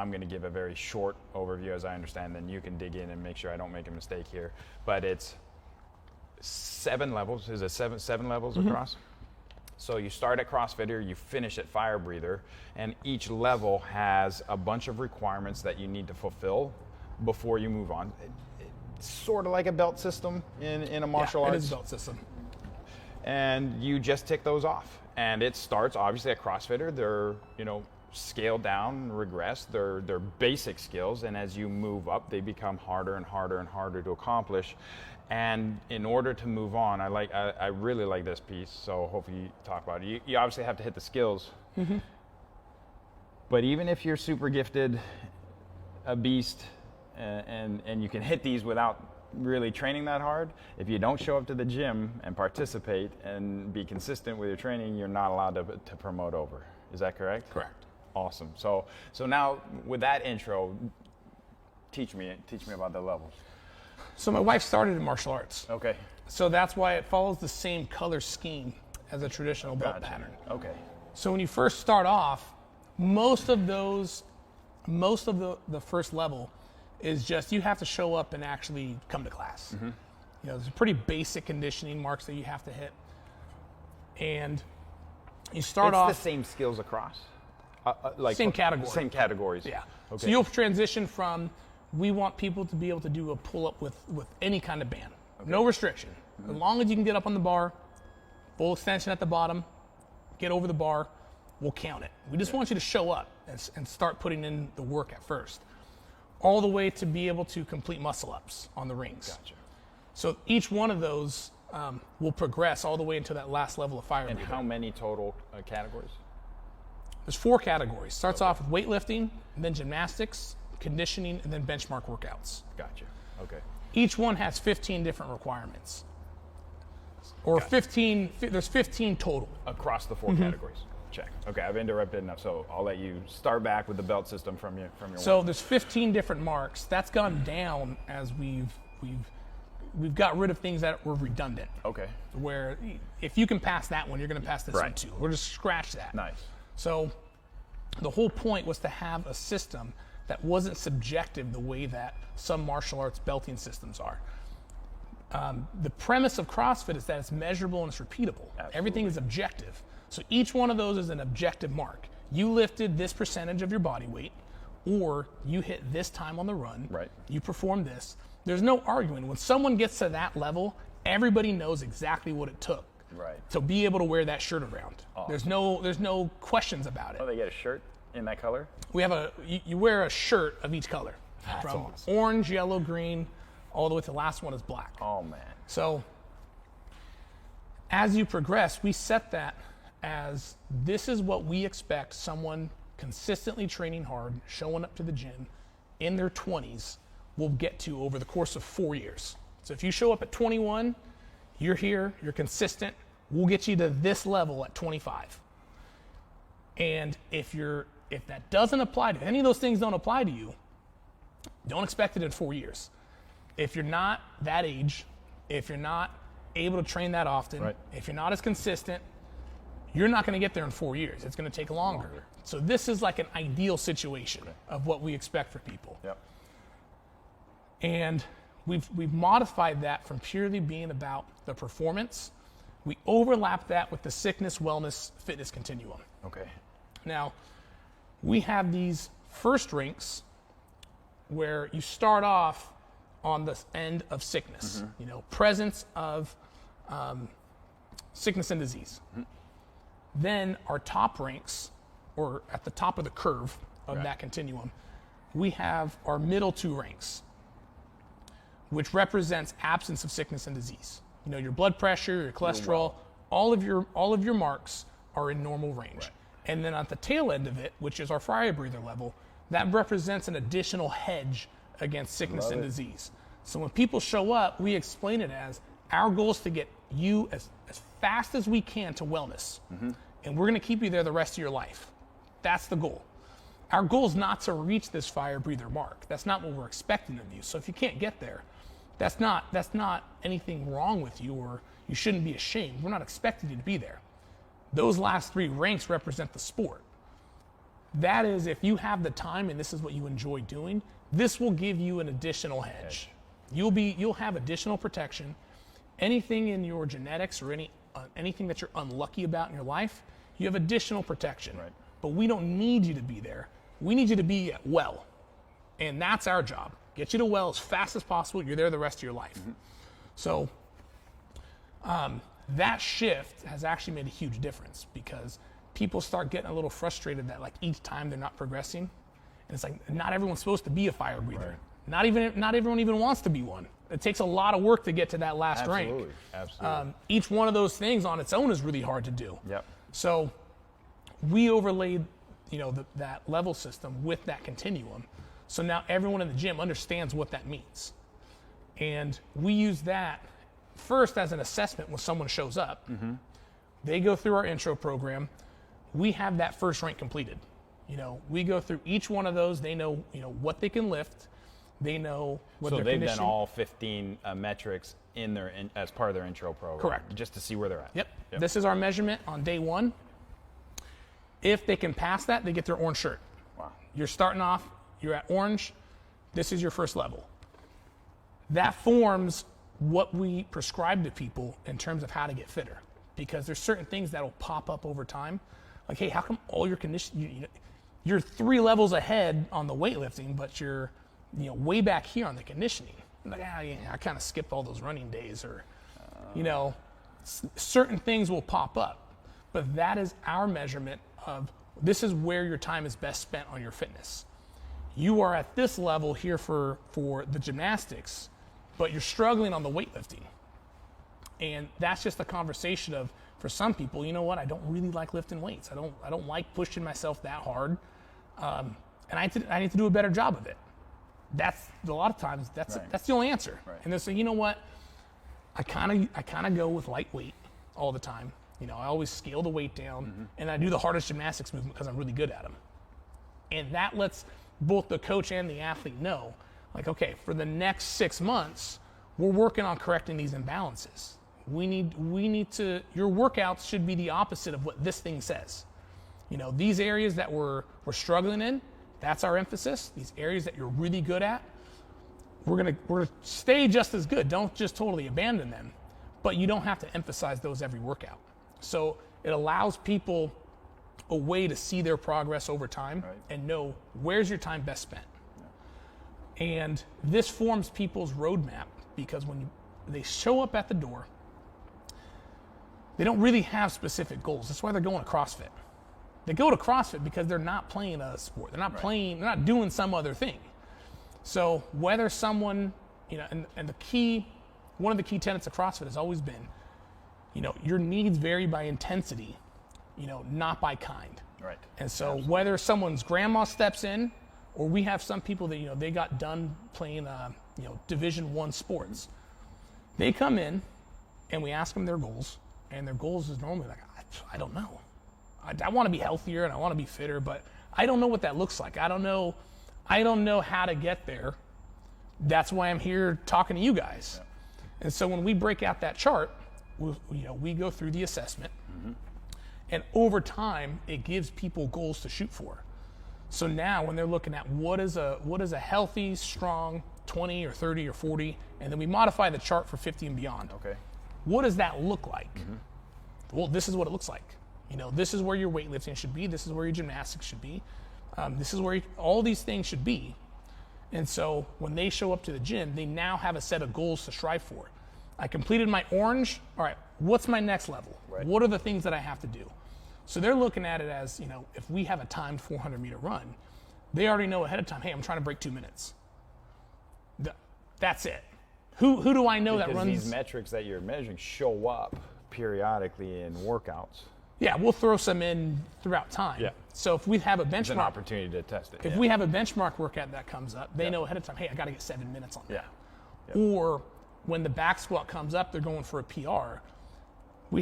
I'm going to give a very short overview as I understand, then you can dig in and make sure I don't make a mistake here. But it's 7 levels. Is it seven levels across? So you start at CrossFitter, you finish at Fire Breather, and each level has a bunch of requirements that you need to fulfill before you move on. It's sort of like a belt system in a martial arts. It is a belt system. And you just tick those off. And it starts obviously at CrossFitter. They're, scaled down, regress. They're basic skills, and as you move up, they become harder and harder and harder to accomplish. And in order to move on, I really like this piece, so hopefully you talk about it. You obviously have to hit the skills. But even if you're super gifted, a beast, and you can hit these without really training that hard, if you don't show up to the gym and participate and be consistent with your training, you're not allowed to promote over. Is that correct? Correct. Awesome. So now with that intro, teach me about the levels. So my wife started in martial arts. Okay. So that's why it follows the same color scheme as a traditional belt pattern. Okay. So when you first start off, most of the first level is just you have to show up and actually come to class. There's pretty basic conditioning marks that you have to hit. And you start off... It's the same skills across? Same category. Same categories? Yeah. Okay. So you'll transition from, we want people to be able to do a pull-up with any kind of band. Okay. No restriction. As long as you can get up on the bar, full extension at the bottom, get over the bar, we'll count it. We just want you to show up and start putting in the work at first. All the way to be able to complete muscle-ups on the rings. Gotcha. So each one of those will progress all the way into that last level of fire. And how many total categories? There's 4 categories. Starts off with weightlifting, and then gymnastics, conditioning, and then benchmark workouts. Gotcha. Okay. Each one has 15 different requirements. Or gotcha. 15, there's 15 total. Across the 4 categories. Check. Okay, I've interrupted enough, so I'll let you start back with the belt system from your So work. there's 15 different marks. That's gone down as we've got rid of things that were redundant. Okay. Where if you can pass that one, you're going to pass this one too. We'll just scratch that. Nice. So the whole point was to have a system that wasn't subjective the way that some martial arts belting systems are. The premise of CrossFit is that it's measurable and it's repeatable. Absolutely. Everything is objective. So each one of those is an objective mark. You lifted this percentage of your body weight, or you hit this time on the run. Right. You performed this. There's no arguing. When someone gets to that level, everybody knows exactly what it took. Right. To be able to wear that shirt around. Awesome. There's no questions about it. Oh, they get a shirt in that color? We have you wear a shirt of each color. That's from awesome. Orange, yellow, green, all the way to the last one is black. Oh man. So as you progress, we set that as this is what we expect someone consistently training hard, showing up to the gym in their 20s will get to over the course of 4 years. So if you show up at 21, you're here, you're consistent, we'll get you to this level at 25. And if that doesn't apply to, any of those things don't apply to you, don't expect it in 4 years. If you're not that age, if you're not able to train that often, right. If you're not as consistent, you're not going to get there in 4 years. It's going to take longer. So this is like an ideal situation of what we expect for people. Yep. And we've modified that from purely being about the performance. We overlap that with the sickness, wellness, fitness continuum. Okay. Now, we have these first rinks where you start off on the end of sickness, presence of sickness and disease. Then our top ranks, or at the top of the curve of that continuum, we have our middle 2 ranks, which represents absence of sickness and disease. Your blood pressure, your cholesterol, all of your marks are in normal range. Right. And then at the tail end of it, which is our fire breather level, that represents an additional hedge against sickness and disease. So when people show up, we explain it as our goal is to get you as fast as we can to wellness. And we're going to keep you there the rest of your life. That's the goal. Our goal is not to reach this fire breather mark. That's not what we're expecting of you. So if you can't get there, that's not anything wrong with you, or you shouldn't be ashamed. We're not expecting you to be there. Those last 3 ranks represent the sport. That is, if you have the time and this is what you enjoy doing, this will give you an additional hedge. You'll have additional protection. Anything in your genetics or anything that you're unlucky about in your life, you have additional protection. Right. But we don't need you to be there. We need you to be at well. And that's our job. Get you to well as fast as possible. You're there the rest of your life. So that shift has actually made a huge difference, because people start getting a little frustrated that like each time they're not progressing. And it's like, not everyone's supposed to be a fire breather. Right. Not everyone even wants to be one. It takes a lot of work to get to that last rank. Absolutely. Each one of those things on its own is really hard to do. Yep. So we overlaid, that level system with that continuum. So now everyone in the gym understands what that means. And we use that first as an assessment when someone shows up. They go through our intro program. We have that first rank completed. We go through each one of those. They know, what they can lift. They know what So their they've condition. done all 15 metrics as part of their intro program. Correct. Just to see where they're at. Yep. This is our measurement on day 1. If they can pass that, they get their orange shirt. Wow. You're starting off, you're at orange. This is your first level. That forms what we prescribe to people in terms of how to get fitter, because there's certain things that will pop up over time. Like, hey, how come all your condition, you're 3 levels ahead on the weightlifting, but you're, way back here on the conditioning. Like, yeah, I kind of skipped all those running days, or, certain things will pop up. But that is our measurement of, this is where your time is best spent on your fitness. You are at this level here for the gymnastics, but you're struggling on the weightlifting. And that's just a conversation of, for some people, you know what, I don't really like lifting weights. I don't like pushing myself that hard. And I need to do a better job of it. That's a lot of times that's the only answer. Right. And they say, you know what, I kind of go with lightweight all the time. I always scale the weight down, and I do the hardest gymnastics movement because I'm really good at them. And that lets both the coach and the athlete know, like, okay, for the next 6 months, we're working on correcting these imbalances. We need to, your workouts should be the opposite of what this thing says. These areas that we're struggling in, that's our emphasis. These areas that you're really good at, we're gonna stay just as good. Don't just totally abandon them, but you don't have to emphasize those every workout. So it allows people a way to see their progress over time and know where's your time best spent. Yeah. And this forms people's roadmap, because when they show up at the door, they don't really have specific goals. That's why they're going to CrossFit. They go to CrossFit because they're not playing a sport. They're not they're not doing some other thing. So whether someone, and one of the key tenets of CrossFit has always been, your needs vary by intensity, not by kind. Right. And so whether someone's grandma steps in, or we have some people that, they got done playing, Division I sports. They come in and we ask them their goals, and their goals is normally like, I don't know. I want to be healthier and I want to be fitter, but I don't know what that looks like. I don't know how to get there. That's why I'm here talking to you guys. Yeah. And so when we break out that chart, we go through the assessment, and over time it gives people goals to shoot for. So now when they're looking at what is a healthy, strong 20 or 30 or 40, and then we modify the chart for 50 and beyond. Okay. What does that look like? Well, this is what it looks like. This is where your weightlifting should be. This is where your gymnastics should be. This is where all these things should be. And so when they show up to the gym, they now have a set of goals to strive for. I completed my orange. All right, what's my next level? Right. What are the things that I have to do? So they're looking at it as, if we have a timed 400-meter run, they already know ahead of time, hey, I'm trying to break 2 minutes. That's it. Who do I know that runs? Because these metrics that you're measuring show up periodically in workouts. Yeah, we'll throw some in throughout time. Yeah. So if we have a benchmark, It's an opportunity to test it. If we have a benchmark workout that comes up, they know ahead of time, hey, I got to get 7 minutes on that. Yeah. Or when the back squat comes up, they're going for a PR. We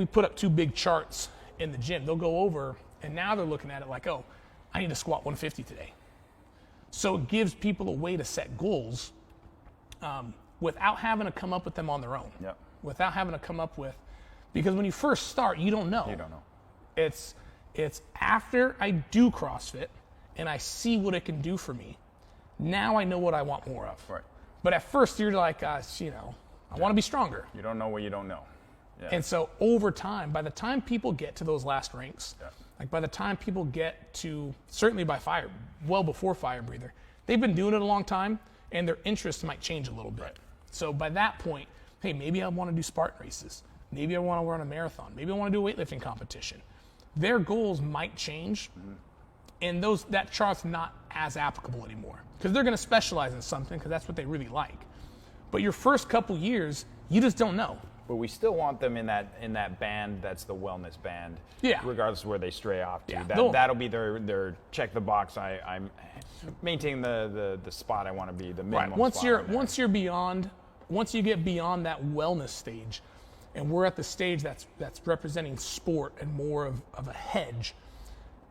put up 2 big charts in the gym. They'll go over, and now they're looking at it like, oh, I need to squat 150 today. So it gives people a way to set goals without having to come up with them on their own. Yep. Without having to come up with, because when you first start, you don't know. You don't know. It's It's after I do CrossFit and I see what it can do for me. Now I know what I want more of. Right. But at first you're like, I want to be stronger. You don't know what you don't know. Yeah. And so over time, by the time people get to those last ranks, like by the time people get to, certainly by well before Fire Breather, they've been doing it a long time and their interests might change a little bit. Right. So by that point, hey, maybe I want to do Spartan races. Maybe I want to run a marathon. Maybe I want to do a weightlifting competition. Their goals might change, and that chart's not as applicable anymore because they're going to specialize in something because that's what they really like. But your first couple years, you just don't know. But we still want them in that band that's the wellness band, regardless of where they stray off to. Yeah, that'll be their check the box. I'm maintaining the spot I want to be, the minimum spot. Once you get beyond that wellness stage, and we're at the stage that's representing sport and more of a hedge,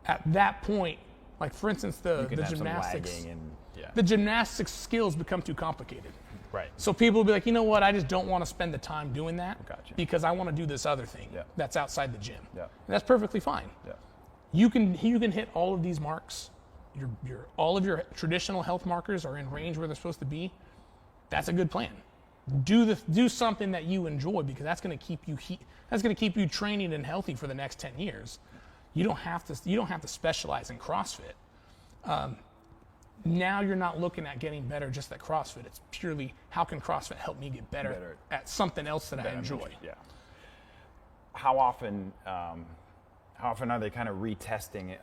at that point, like for instance the gymnastics, the gymnastics skills become too complicated. Right. So people will be like, you know what, I just don't want to spend the time doing that because I want to do this other thing that's outside the gym. Yeah. And that's perfectly fine. Yeah. You can hit all of these marks. All of your traditional health markers are in range where they're supposed to be. That's a good plan. Do something that you enjoy because that's going to keep you training and healthy for the next 10 years. You don't have to specialize in CrossFit. Now you're not looking at getting better just at CrossFit. It's purely how can CrossFit help me get better at something else that I enjoy. Yeah. How often are they kind of retesting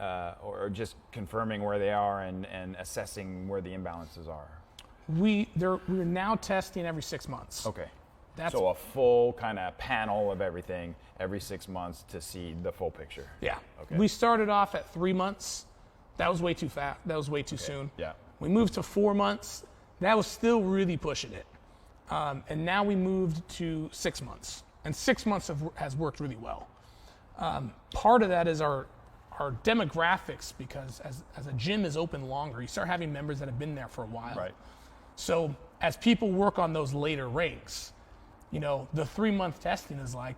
or just confirming where they are and assessing where the imbalances are? We're now testing every 6 months. Okay. So a full kind of panel of everything every 6 months to see the full picture. Yeah. Okay. We started off at 3 months. That was way too fast. That was way too soon. Yeah. We moved to 4 months. That was still really pushing it. And now we moved to 6 months. And 6 months has worked really well. Part of that is our demographics, because as a gym is open longer, you start having members that have been there for a while. Right. So as people work on those later ranks, the 3 month testing is like,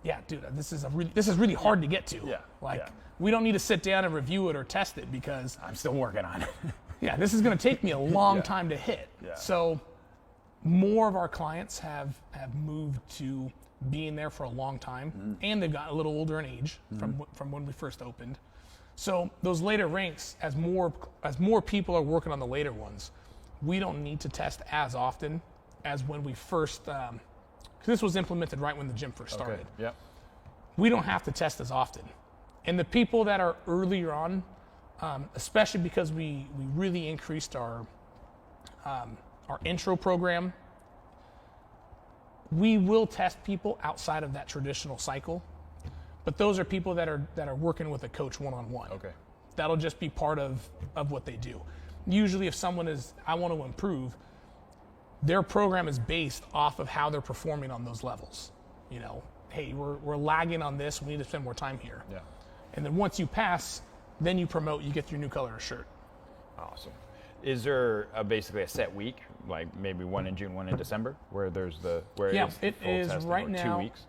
yeah, dude, this is really hard to get to. Yeah. We don't need to sit down and review it or test it because I'm still working on it. Yeah, this is going to take me a long time to hit. Yeah. So more of our clients have moved to being there for a long time, and they've gotten a little older in age from when we first opened. So those later ranks, as more people are working on the later ones, we don't need to test as often as when we first, because this was implemented right when the gym first started. Okay. Yep. We don't have to test as often. And the people that are earlier on, especially because we really increased our intro program, we will test people outside of that traditional cycle, but those are people that are working with a coach one-on-one. Okay. That'll just be part of what they do. Usually if someone I want to improve, their program is based off of how they're performing on those levels. Hey, we're lagging on this, we need to spend more time here. Yeah. And then once you pass, then you promote, you get your new color of shirt. Awesome. Is there basically a set week, like maybe one in June, one in December, where it is right now 2 weeks?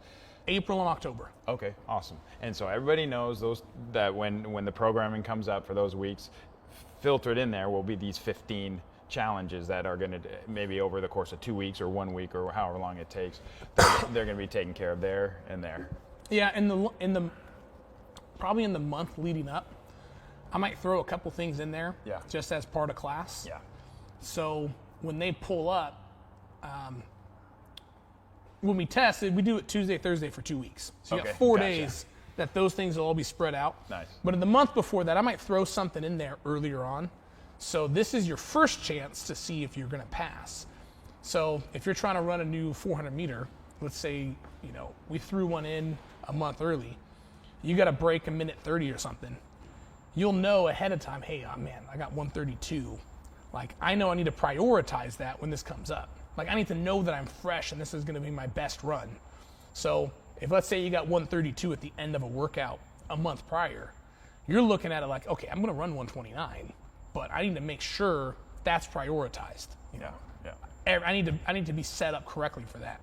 April and October. Okay, awesome. And so everybody knows that when the programming comes up for those weeks, filtered in there will be these 15 challenges that are going to maybe over the course of 2 weeks or 1 week or however long it takes, they're going to be taken care of there and there. Yeah, probably in the month leading up, I might throw a couple things in there just as part of class. Yeah. So when they pull up, when we test it, we do it Tuesday, Thursday for 2 weeks. So you got 4 days that those things will all be spread out. Nice. But in the month before that, I might throw something in there earlier on. So this is your first chance to see if you're going to pass. So if you're trying to run a new 400 meter, let's say, we threw one in a month early, you got to break a minute 30 or something. You'll know ahead of time, hey, man, I got 132. Like, I know I need to prioritize that when this comes up. Like, I need to know that I'm fresh and this is going to be my best run. So if let's say you got 132 at the end of a workout a month prior, you're looking at it like, okay, I'm going to run 129, but I need to make sure that's prioritized. I need to be set up correctly for that.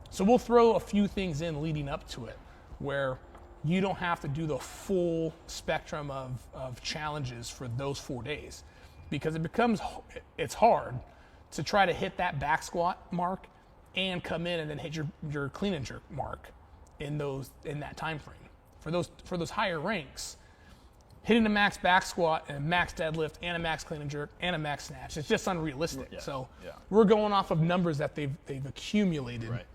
So we'll throw a few things in leading up to it where you don't have to do the full spectrum of challenges for those 4 days, because it's hard to try to hit that back squat mark and come in and then hit your clean and jerk mark in that time frame. For those higher ranks, hitting a max back squat and a max deadlift and a max clean and jerk and a max snatch, it's just unrealistic. Yeah, so yeah. we're going off of numbers that they've accumulated Right.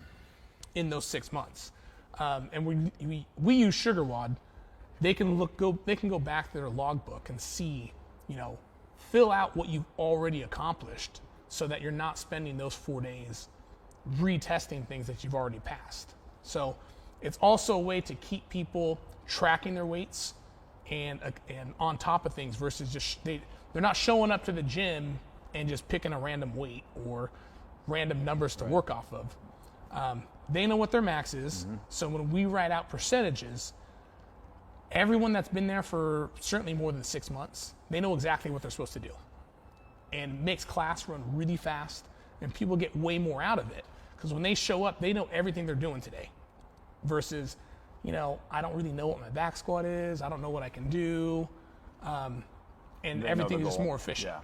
in those 6 months. And we use SugarWOD. They can go back to their logbook and see, fill out what you've already accomplished, so that you're not spending those 4 days retesting things that you've already passed. So it's also a way to keep people tracking their weights and on top of things, versus just they're not showing up to the gym and just picking a random weight or random numbers to work off of. They know what their max is. So when we write out percentages, everyone that's been there for certainly more than 6 months, they know exactly what they're supposed to do. And makes class run really fast, and people get way more out of it, because when they show up, they know everything they're doing today. Versus, I don't really know what my back squat is. I don't know what I can do. And They know everything the is just goal. more efficient. Yeah.